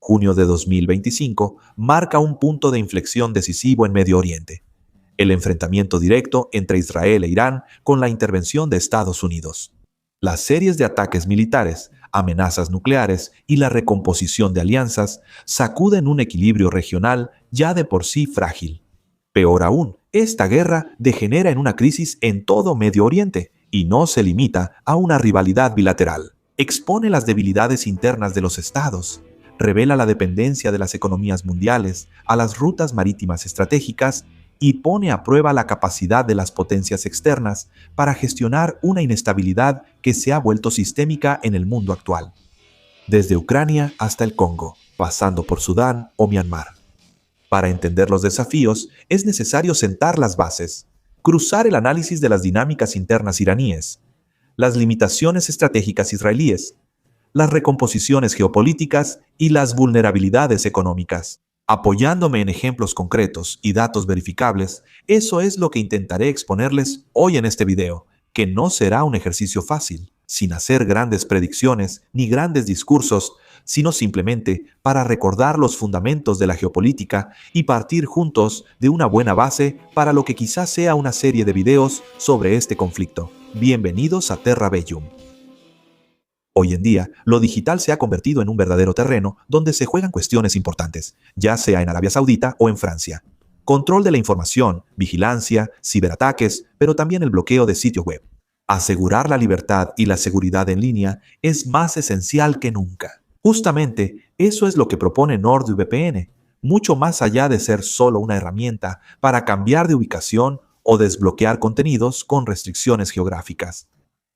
Junio de 2025 marca un punto de inflexión decisivo en Medio Oriente: el enfrentamiento directo entre Israel e Irán con la intervención de Estados Unidos. Las series de ataques militares, amenazas nucleares y la recomposición de alianzas sacuden un equilibrio regional ya de por sí frágil. Peor aún, esta guerra degenera en una crisis en todo Medio Oriente y no se limita a una rivalidad bilateral. Expone las debilidades internas de los estados, revela la dependencia de las economías mundiales a las rutas marítimas estratégicas y pone a prueba la capacidad de las potencias externas para gestionar una inestabilidad que se ha vuelto sistémica en el mundo actual, desde Ucrania hasta el Congo, pasando por Sudán o Myanmar. Para entender los desafíos, es necesario sentar las bases, cruzar el análisis de las dinámicas internas iraníes, las limitaciones estratégicas israelíes, las recomposiciones geopolíticas y las vulnerabilidades económicas. Apoyándome en ejemplos concretos y datos verificables, eso es lo que intentaré exponerles hoy en este video, que no será un ejercicio fácil, sin hacer grandes predicciones ni grandes discursos, sino simplemente para recordar los fundamentos de la geopolítica y partir juntos de una buena base para lo que quizás sea una serie de videos sobre este conflicto. Bienvenidos a Terra Bellum. Hoy en día, lo digital se ha convertido en un verdadero terreno donde se juegan cuestiones importantes, ya sea en Arabia Saudita o en Francia. Control de la información, vigilancia, ciberataques, pero también el bloqueo de sitios web. Asegurar la libertad y la seguridad en línea es más esencial que nunca. Justamente, eso es lo que propone NordVPN, mucho más allá de ser solo una herramienta para cambiar de ubicación o desbloquear contenidos con restricciones geográficas.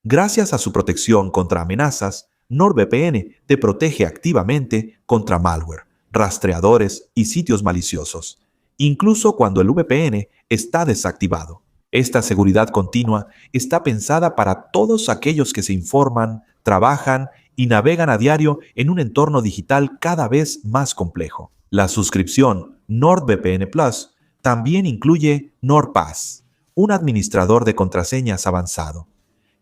Gracias a su protección contra amenazas, NordVPN te protege activamente contra malware, rastreadores y sitios maliciosos, incluso cuando el VPN está desactivado. Esta seguridad continua está pensada para todos aquellos que se informan, trabajan y navegan a diario en un entorno digital cada vez más complejo. La suscripción NordVPN Plus también incluye NordPass, un administrador de contraseñas avanzado.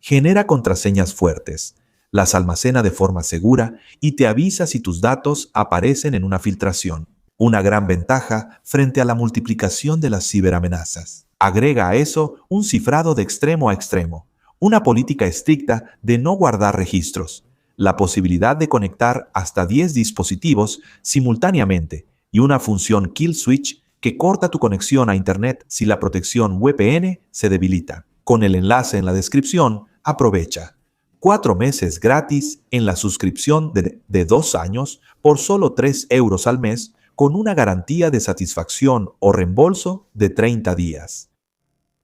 Genera contraseñas fuertes, las almacena de forma segura y te avisa si tus datos aparecen en una filtración. Una gran ventaja frente a la multiplicación de las ciberamenazas. Agrega a eso un cifrado de extremo a extremo, una política estricta de no guardar registros, la posibilidad de conectar hasta 10 dispositivos simultáneamente y una función kill switch que corta tu conexión a Internet si la protección VPN se debilita. Con el enlace en la descripción, aprovecha 4 meses gratis en la suscripción de 2 años por solo 3 euros al mes con una garantía de satisfacción o reembolso de 30 días.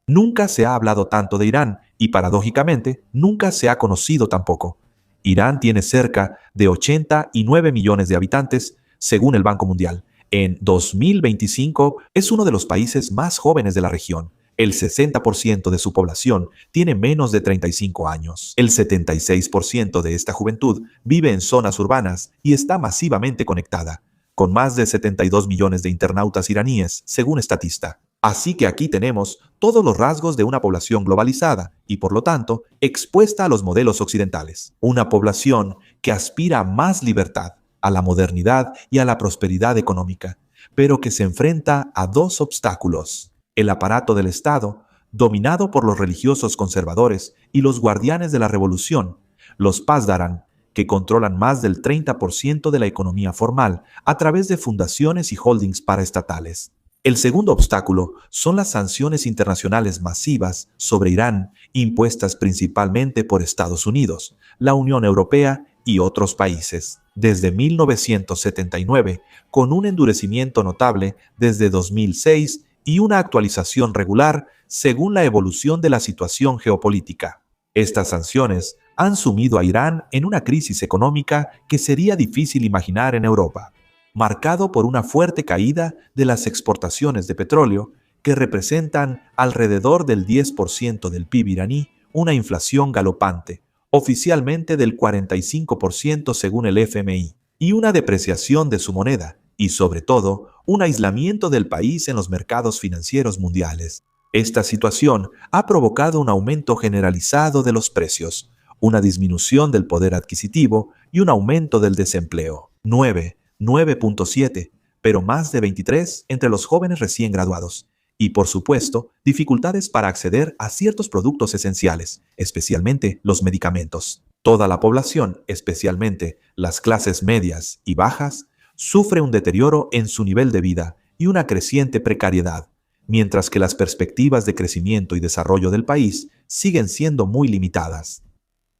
Nunca se ha hablado tanto de Irán y, paradójicamente, nunca se ha conocido tampoco. Irán tiene cerca de 89 millones de habitantes, según el Banco Mundial. En 2025 es uno de los países más jóvenes de la región. El 60% de su población tiene menos de 35 años. El 76% de esta juventud vive en zonas urbanas y está masivamente conectada, con más de 72 millones de internautas iraníes, según Statista. Así que aquí tenemos todos los rasgos de una población globalizada y, por lo tanto, expuesta a los modelos occidentales. Una población que aspira a más libertad, a la modernidad y a la prosperidad económica, pero que se enfrenta a dos obstáculos: el aparato del Estado, dominado por los religiosos conservadores y los guardianes de la revolución, los Pasdaran, que controlan más del 30% de la economía formal a través de fundaciones y holdings paraestatales. El segundo obstáculo son las sanciones internacionales masivas sobre Irán, impuestas principalmente por Estados Unidos, la Unión Europea y otros países, desde 1979, con un endurecimiento notable desde 2006 y una actualización regular según la evolución de la situación geopolítica. Estas sanciones han sumido a Irán en una crisis económica que sería difícil imaginar en Europa, marcado por una fuerte caída de las exportaciones de petróleo, que representan alrededor del 10% del PIB iraní, una inflación galopante, oficialmente del 45% según el FMI, y una depreciación de su moneda, y sobre todo, un aislamiento del país en los mercados financieros mundiales. Esta situación ha provocado un aumento generalizado de los precios, una disminución del poder adquisitivo y un aumento del desempleo. 9. 9.7, pero más de 23 entre los jóvenes recién graduados. Y, por supuesto, dificultades para acceder a ciertos productos esenciales, especialmente los medicamentos. Toda la población, especialmente las clases medias y bajas, sufre un deterioro en su nivel de vida y una creciente precariedad, mientras que las perspectivas de crecimiento y desarrollo del país siguen siendo muy limitadas.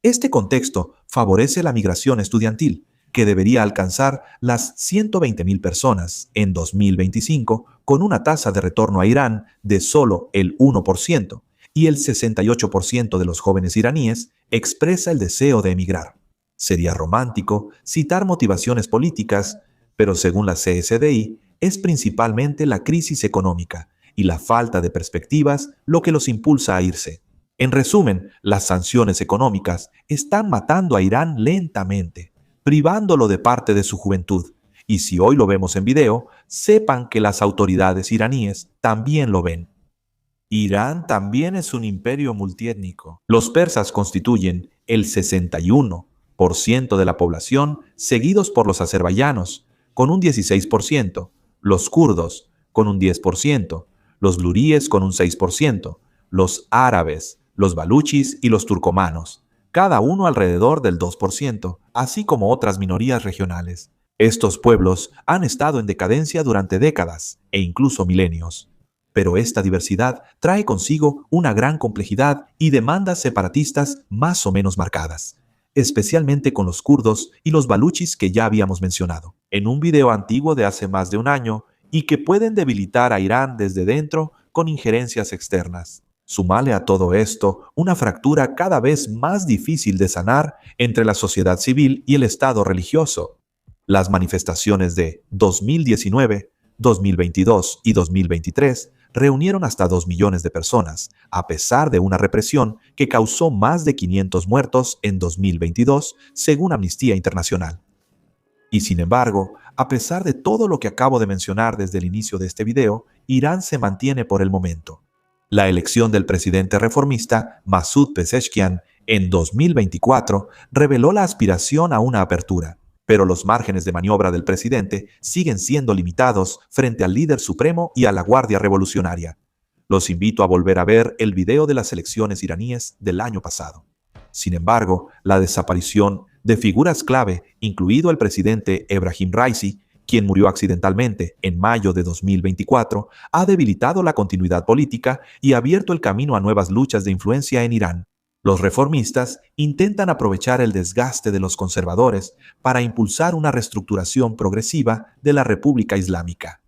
Este contexto favorece la migración estudiantil, que debería alcanzar las 120.000 personas en 2025, con una tasa de retorno a Irán de solo el 1%, y el 68% de los jóvenes iraníes expresa el deseo de emigrar. Sería romántico citar motivaciones políticas, pero según la CSDI, es principalmente la crisis económica y la falta de perspectivas lo que los impulsa a irse. En resumen, las sanciones económicas están matando a Irán lentamente, privándolo de parte de su juventud. Y si hoy lo vemos en video, sepan que las autoridades iraníes también lo ven. Irán también es un imperio multiétnico. Los persas constituyen el 61% de la población, seguidos por los azerbaiyanos, con un 16%, los kurdos, con un 10%, los luríes, con un 6%, los árabes, los baluchis y los turcomanos, cada uno alrededor del 2%, así como otras minorías regionales. Estos pueblos han estado en decadencia durante décadas e incluso milenios. Pero esta diversidad trae consigo una gran complejidad y demandas separatistas más o menos marcadas, especialmente con los kurdos y los baluchis que ya habíamos mencionado, en un video antiguo de hace más de un año y que pueden debilitar a Irán desde dentro con injerencias externas. Súmale a todo esto una fractura cada vez más difícil de sanar entre la sociedad civil y el Estado religioso. Las manifestaciones de 2019, 2022 y 2023 reunieron hasta 2 millones de personas, a pesar de una represión que causó más de 500 muertos en 2022, según Amnistía Internacional. Y sin embargo, a pesar de todo lo que acabo de mencionar desde el inicio de este video, Irán se mantiene por el momento. La elección del presidente reformista Masoud Pezeshkian en 2024 reveló la aspiración a una apertura, pero los márgenes de maniobra del presidente siguen siendo limitados frente al líder supremo y a la Guardia Revolucionaria. Los invito a volver a ver el video de las elecciones iraníes del año pasado. Sin embargo, la desaparición de figuras clave, incluido el presidente Ebrahim Raisi, quien murió accidentalmente en mayo de 2024, ha debilitado la continuidad política y abierto el camino a nuevas luchas de influencia en Irán. Los reformistas intentan aprovechar el desgaste de los conservadores para impulsar una reestructuración progresiva de la República Islámica.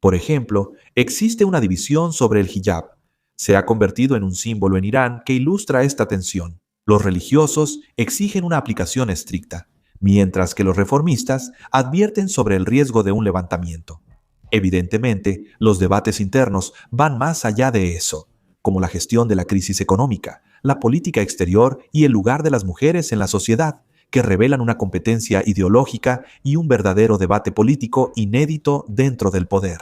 Por ejemplo, existe una división sobre el hijab. Se ha convertido en un símbolo en Irán que ilustra esta tensión. Los religiosos exigen una aplicación estricta, mientras que los reformistas advierten sobre el riesgo de un levantamiento. Evidentemente, los debates internos van más allá de eso, como la gestión de la crisis económica, la política exterior y el lugar de las mujeres en la sociedad, que revelan una competencia ideológica y un verdadero debate político inédito dentro del poder.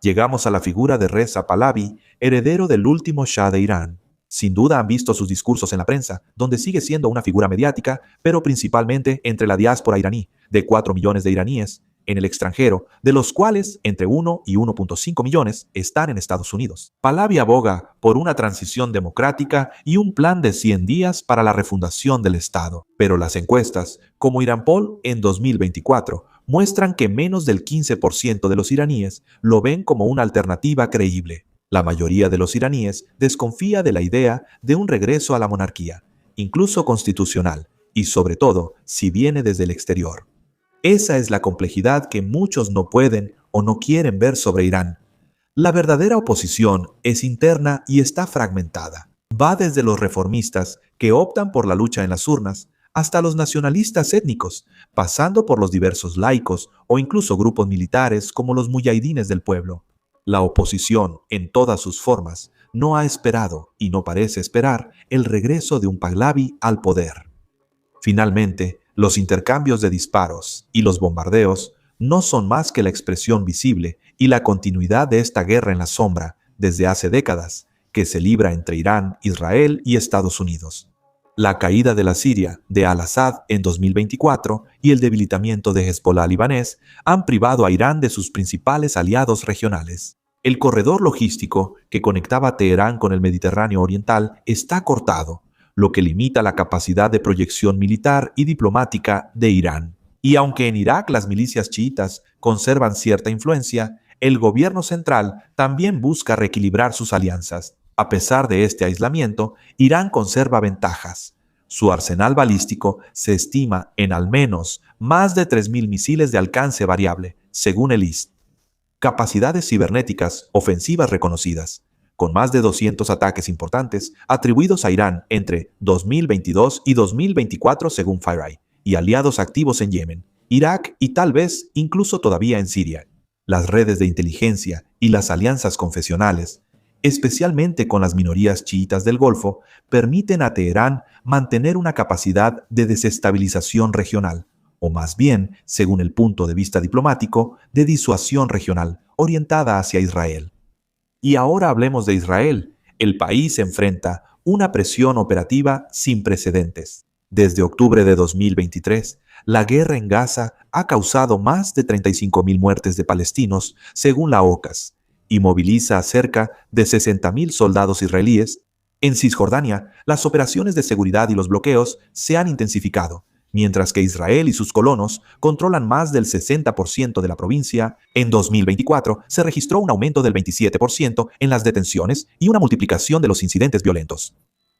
Llegamos a la figura de Reza Pahlavi, heredero del último Shah de Irán. Sin duda han visto sus discursos en la prensa, donde sigue siendo una figura mediática, pero principalmente entre la diáspora iraní, de 4 millones de iraníes en el extranjero, de los cuales entre 1 y 1.5 millones están en Estados Unidos. Pahlavi aboga por una transición democrática y un plan de 100 días para la refundación del Estado. Pero las encuestas, como Irán Poll en 2024, muestran que menos del 15% de los iraníes lo ven como una alternativa creíble. La mayoría de los iraníes desconfía de la idea de un regreso a la monarquía, incluso constitucional, y sobre todo si viene desde el exterior. Esa es la complejidad que muchos no pueden o no quieren ver sobre Irán. La verdadera oposición es interna y está fragmentada. Va desde los reformistas, que optan por la lucha en las urnas, hasta los nacionalistas étnicos, pasando por los diversos laicos o incluso grupos militares como los muyahidines del pueblo. La oposición, en todas sus formas, no ha esperado y no parece esperar el regreso de un Pahlavi al poder. Finalmente, los intercambios de disparos y los bombardeos no son más que la expresión visible y la continuidad de esta guerra en la sombra desde hace décadas que se libra entre Irán, Israel y Estados Unidos. La caída de la Siria de al-Assad en 2024 y el debilitamiento de Hezbollah libanés han privado a Irán de sus principales aliados regionales. El corredor logístico que conectaba Teherán con el Mediterráneo oriental está cortado, lo que limita la capacidad de proyección militar y diplomática de Irán. Y aunque en Irak las milicias chiitas conservan cierta influencia, el gobierno central también busca reequilibrar sus alianzas. A pesar de este aislamiento, Irán conserva ventajas. Su arsenal balístico se estima en al menos más de 3.000 misiles de alcance variable, según el IST. Capacidades cibernéticas ofensivas reconocidas, con más de 200 ataques importantes atribuidos a Irán entre 2022 y 2024 según FireEye, y aliados activos en Yemen, Irak y tal vez incluso todavía en Siria. Las redes de inteligencia y las alianzas confesionales, especialmente con las minorías chiitas del Golfo, permiten a Teherán mantener una capacidad de desestabilización regional, o más bien, según el punto de vista diplomático, de disuasión regional, orientada hacia Israel. Y ahora hablemos de Israel. El país enfrenta una presión operativa sin precedentes. Desde octubre de 2023, la guerra en Gaza ha causado más de 35.000 muertes de palestinos, según la OCAS, y moviliza a cerca de 60.000 soldados israelíes. En Cisjordania, las operaciones de seguridad y los bloqueos se han intensificado, mientras que Israel y sus colonos controlan más del 60% de la provincia. En 2024 se registró un aumento del 27% en las detenciones y una multiplicación de los incidentes violentos.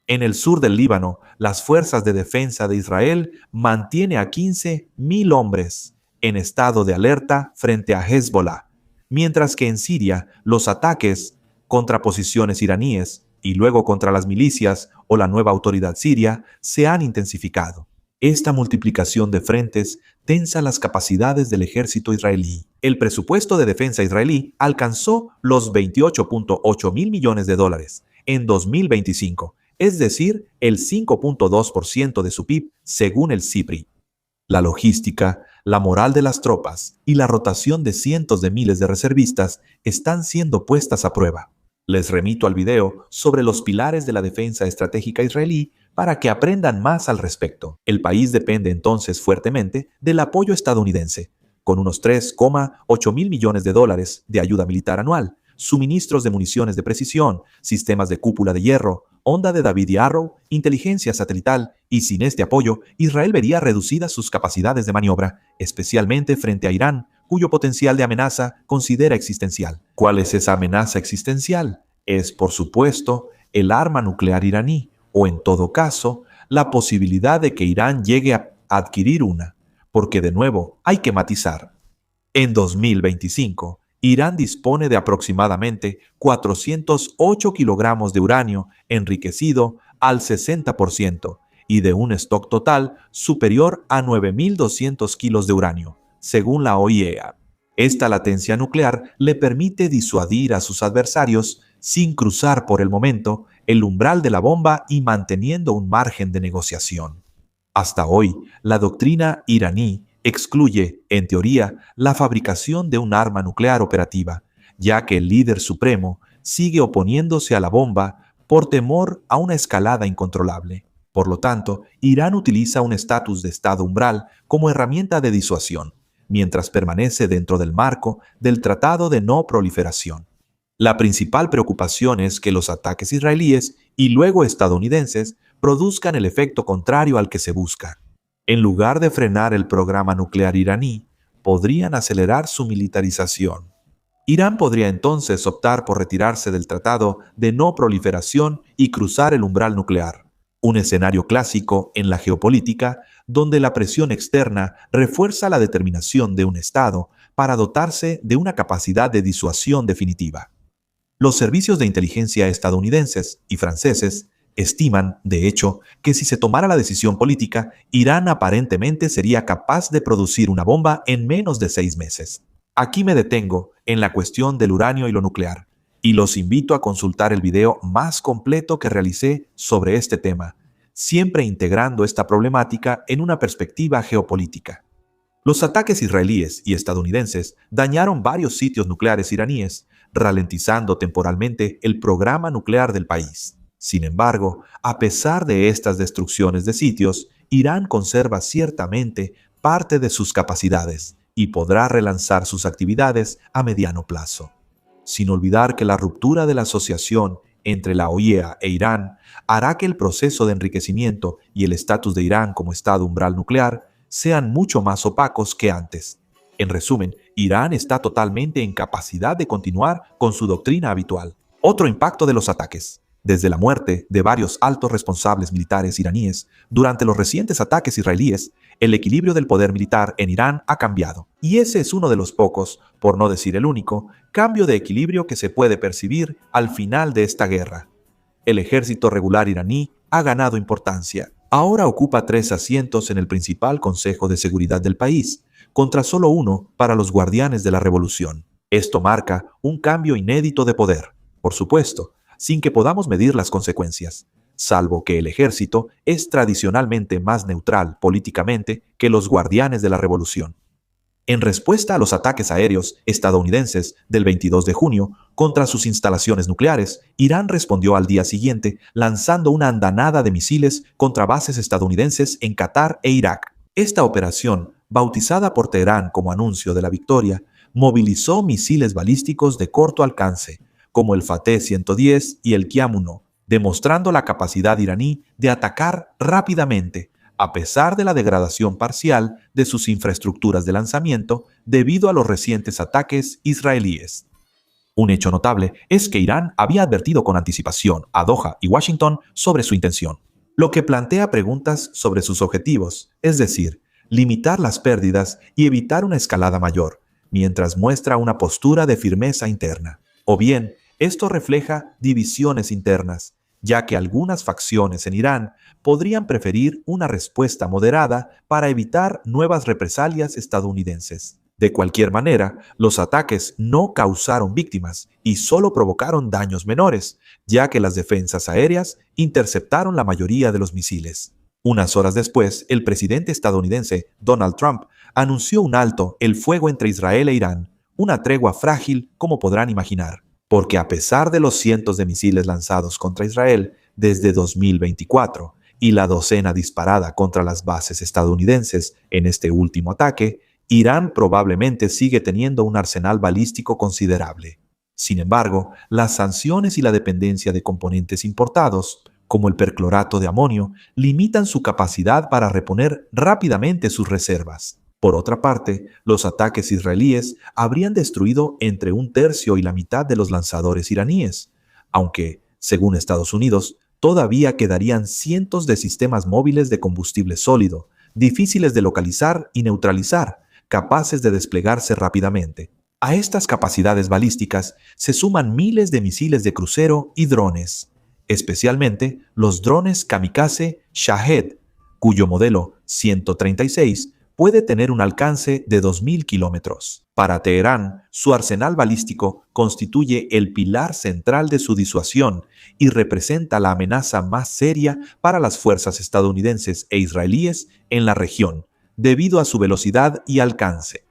En el sur del Líbano, las fuerzas de defensa de Israel mantienen a 15.000 hombres en estado de alerta frente a Hezbollah, mientras que en Siria los ataques contra posiciones iraníes y luego contra las milicias o la nueva autoridad siria se han intensificado. Esta multiplicación de frentes tensa las capacidades del ejército israelí. El presupuesto de defensa israelí alcanzó los 28.8 mil millones de dólares en 2025, es decir, el 5.2% de su PIB, según el CIPRI. La logística, la moral de las tropas y la rotación de cientos de miles de reservistas están siendo puestas a prueba. Les remito al video sobre los pilares de la defensa estratégica israelí para que aprendan más al respecto. El país depende entonces fuertemente del apoyo estadounidense, con unos 3,8 mil millones de dólares de ayuda militar anual, suministros de municiones de precisión, sistemas de cúpula de hierro, onda de David y Arrow, inteligencia satelital, y sin este apoyo, Israel vería reducidas sus capacidades de maniobra, especialmente frente a Irán, cuyo potencial de amenaza considera existencial. ¿Cuál es esa amenaza existencial? Es, por supuesto, el arma nuclear iraní, o en todo caso, la posibilidad de que Irán llegue a adquirir una, porque de nuevo hay que matizar. En 2025, Irán dispone de aproximadamente 408 kilogramos de uranio enriquecido al 60% y de un stock total superior a 9.200 kilos de uranio, según la OIEA. Esta latencia nuclear le permite disuadir a sus adversarios sin cruzar por el momento el umbral de la bomba y manteniendo un margen de negociación. Hasta hoy, la doctrina iraní excluye, en teoría, la fabricación de un arma nuclear operativa, ya que el líder supremo sigue oponiéndose a la bomba por temor a una escalada incontrolable. Por lo tanto, Irán utiliza un estatus de estado umbral como herramienta de disuasión, mientras permanece dentro del marco del Tratado de No Proliferación. La principal preocupación es que los ataques israelíes y luego estadounidenses produzcan el efecto contrario al que se busca. En lugar de frenar el programa nuclear iraní, podrían acelerar su militarización. Irán podría entonces optar por retirarse del Tratado de No Proliferación y cruzar el umbral nuclear, un escenario clásico en la geopolítica donde la presión externa refuerza la determinación de un Estado para dotarse de una capacidad de disuasión definitiva. Los servicios de inteligencia estadounidenses y franceses estiman, de hecho, que si se tomara la decisión política, Irán aparentemente sería capaz de producir una bomba en menos de 6 meses. Aquí me detengo en la cuestión del uranio y lo nuclear, y los invito a consultar el video más completo que realicé sobre este tema, siempre integrando esta problemática en una perspectiva geopolítica. Los ataques israelíes y estadounidenses dañaron varios sitios nucleares iraníes, ralentizando temporalmente el programa nuclear del país. Sin embargo, a pesar de estas destrucciones de sitios, Irán conserva ciertamente parte de sus capacidades y podrá relanzar sus actividades a mediano plazo. Sin olvidar que la ruptura de la asociación entre la OIEA e Irán hará que el proceso de enriquecimiento y el estatus de Irán como Estado umbral nuclear sean mucho más opacos que antes. En resumen, Irán está totalmente en capacidad de continuar con su doctrina habitual. Otro impacto de los ataques. Desde la muerte de varios altos responsables militares iraníes durante los recientes ataques israelíes, el equilibrio del poder militar en Irán ha cambiado. Y ese es uno de los pocos, por no decir el único, cambio de equilibrio que se puede percibir al final de esta guerra. El ejército regular iraní ha ganado importancia. Ahora ocupa 3 asientos en el principal Consejo de Seguridad del país, contra solo uno para los guardianes de la revolución. Esto marca un cambio inédito de poder, por supuesto, sin que podamos medir las consecuencias, salvo que el ejército es tradicionalmente más neutral políticamente que los guardianes de la revolución. En respuesta a los ataques aéreos estadounidenses del 22 de junio contra sus instalaciones nucleares, Irán respondió al día siguiente lanzando una andanada de misiles contra bases estadounidenses en Qatar e Irak. Esta operación, bautizada por Teherán como anuncio de la victoria, movilizó misiles balísticos de corto alcance, como el Fateh 110 y el Qiyam-1, demostrando la capacidad iraní de atacar rápidamente, a pesar de la degradación parcial de sus infraestructuras de lanzamiento debido a los recientes ataques israelíes. Un hecho notable es que Irán había advertido con anticipación a Doha y Washington sobre su intención, lo que plantea preguntas sobre sus objetivos, es decir, limitar las pérdidas y evitar una escalada mayor, mientras muestra una postura de firmeza interna. O bien, esto refleja divisiones internas, ya que algunas facciones en Irán podrían preferir una respuesta moderada para evitar nuevas represalias estadounidenses. De cualquier manera, los ataques no causaron víctimas y solo provocaron daños menores, ya que las defensas aéreas interceptaron la mayoría de los misiles. Unas horas después, el presidente estadounidense Donald Trump anunció un alto el fuego entre Israel e Irán, una tregua frágil como podrán imaginar, porque a pesar de los cientos de misiles lanzados contra Israel desde 2024 y la docena disparada contra las bases estadounidenses en este último ataque, Irán probablemente sigue teniendo un arsenal balístico considerable. Sin embargo, las sanciones y la dependencia de componentes importados, como el perclorato de amonio, limitan su capacidad para reponer rápidamente sus reservas. Por otra parte, los ataques israelíes habrían destruido entre 1/3 y la mitad de los lanzadores iraníes, aunque, según Estados Unidos, todavía quedarían cientos de sistemas móviles de combustible sólido, difíciles de localizar y neutralizar, capaces de desplegarse rápidamente. A estas capacidades balísticas se suman miles de misiles de crucero y drones, especialmente los drones kamikaze Shahed, cuyo modelo 136 puede tener un alcance de 2.000 kilómetros. Para Teherán, su arsenal balístico constituye el pilar central de su disuasión y representa la amenaza más seria para las fuerzas estadounidenses e israelíes en la región, debido a su velocidad y alcance.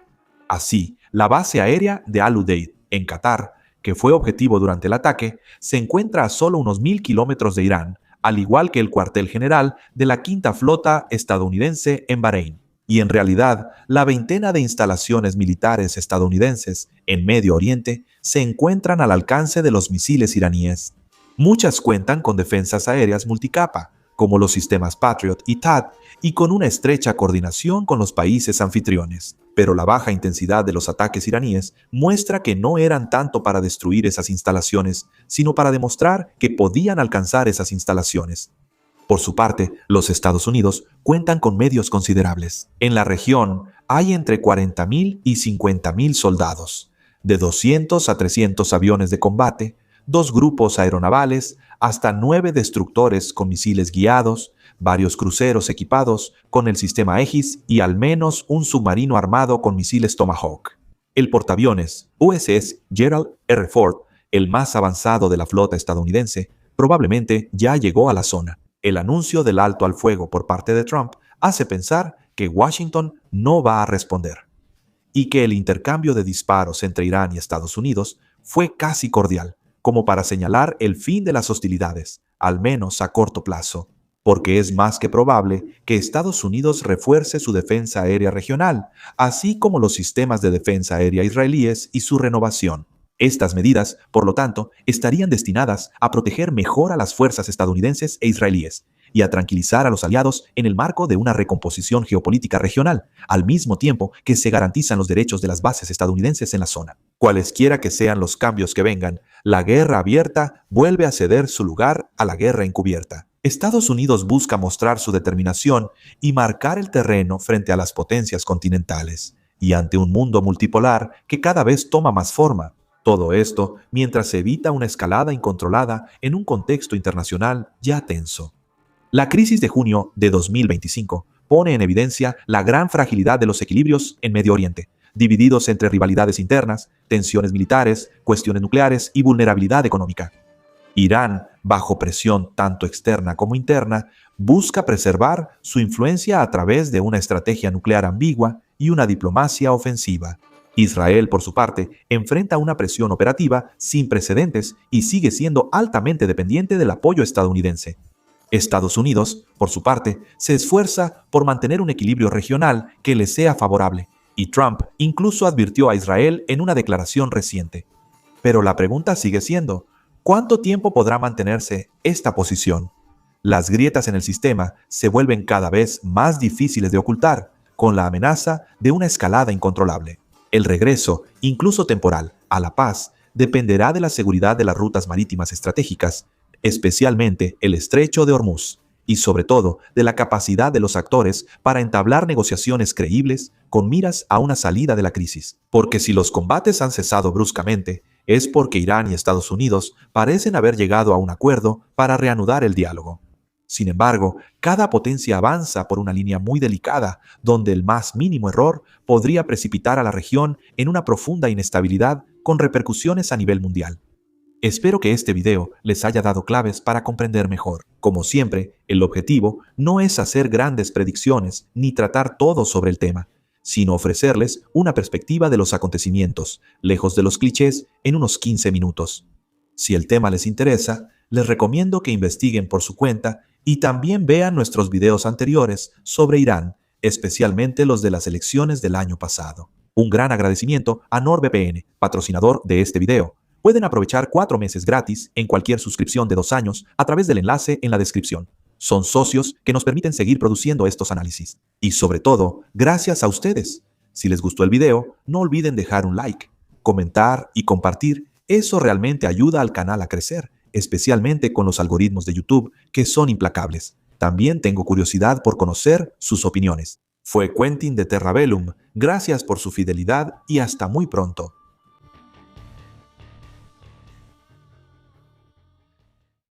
Así, la base aérea de Al-Udeid, en Qatar, que fue objetivo durante el ataque, se encuentra a solo unos 1.000 kilómetros de Irán, al igual que el cuartel general de la Quinta Flota estadounidense en Bahrein. Y en realidad, la veintena de instalaciones militares estadounidenses en Medio Oriente se encuentran al alcance de los misiles iraníes. Muchas cuentan con defensas aéreas multicapa, como los sistemas Patriot y THAAD, y con una estrecha coordinación con los países anfitriones. Pero la baja intensidad de los ataques iraníes muestra que no eran tanto para destruir esas instalaciones, sino para demostrar que podían alcanzar esas instalaciones. Por su parte, los Estados Unidos cuentan con medios considerables. En la región hay entre 40.000 y 50.000 soldados, de 200 a 300 aviones de combate, 2 grupos aeronavales, hasta 9 destructores con misiles guiados, varios cruceros equipados con el sistema Aegis y al menos un submarino armado con misiles Tomahawk. El portaaviones USS Gerald R. Ford, el más avanzado de la flota estadounidense, probablemente ya llegó a la zona. El anuncio del alto al fuego por parte de Trump hace pensar que Washington no va a responder y que el intercambio de disparos entre Irán y Estados Unidos fue casi cordial, como para señalar el fin de las hostilidades, al menos a corto plazo, porque es más que probable que Estados Unidos refuerce su defensa aérea regional, así como los sistemas de defensa aérea israelíes y su renovación. Estas medidas, por lo tanto, estarían destinadas a proteger mejor a las fuerzas estadounidenses e israelíes y a tranquilizar a los aliados en el marco de una recomposición geopolítica regional, al mismo tiempo que se garantizan los derechos de las bases estadounidenses en la zona. Cualesquiera que sean los cambios que vengan, la guerra abierta vuelve a ceder su lugar a la guerra encubierta. Estados Unidos busca mostrar su determinación y marcar el terreno frente a las potencias continentales, y ante un mundo multipolar que cada vez toma más forma. Todo esto mientras se evita una escalada incontrolada en un contexto internacional ya tenso. La crisis de junio de 2025 pone en evidencia la gran fragilidad de los equilibrios en Medio Oriente, divididos entre rivalidades internas, tensiones militares, cuestiones nucleares y vulnerabilidad económica. Irán, bajo presión tanto externa como interna, busca preservar su influencia a través de una estrategia nuclear ambigua y una diplomacia ofensiva. Israel, por su parte, enfrenta una presión operativa sin precedentes y sigue siendo altamente dependiente del apoyo estadounidense. Estados Unidos, por su parte, se esfuerza por mantener un equilibrio regional que le sea favorable, y Trump incluso advirtió a Israel en una declaración reciente. Pero la pregunta sigue siendo, ¿cuánto tiempo podrá mantenerse esta posición? Las grietas en el sistema se vuelven cada vez más difíciles de ocultar, con la amenaza de una escalada incontrolable. El regreso, incluso temporal, a la paz dependerá de la seguridad de las rutas marítimas estratégicas, especialmente el Estrecho de Hormuz, y sobre todo de la capacidad de los actores para entablar negociaciones creíbles con miras a una salida de la crisis. Porque si los combates han cesado bruscamente, es porque Irán y Estados Unidos parecen haber llegado a un acuerdo para reanudar el diálogo. Sin embargo, cada potencia avanza por una línea muy delicada, donde el más mínimo error podría precipitar a la región en una profunda inestabilidad con repercusiones a nivel mundial. Espero que este video les haya dado claves para comprender mejor. Como siempre, el objetivo no es hacer grandes predicciones ni tratar todo sobre el tema, sino ofrecerles una perspectiva de los acontecimientos, lejos de los clichés, en unos 15 minutos. Si el tema les interesa, les recomiendo que investiguen por su cuenta y también vean nuestros videos anteriores sobre Irán, especialmente los de las elecciones del año pasado. Un gran agradecimiento a NordVPN, patrocinador de este video. Pueden aprovechar 4 meses gratis en cualquier suscripción de 2 años a través del enlace en la descripción. Son socios que nos permiten seguir produciendo estos análisis. Y sobre todo, gracias a ustedes. Si les gustó el video, no olviden dejar un like, comentar y compartir. Eso realmente ayuda al canal a crecer, especialmente con los algoritmos de YouTube que son implacables. También tengo curiosidad por conocer sus opiniones. Fue Quentin de Terra Bellum. Gracias por su fidelidad y hasta muy pronto.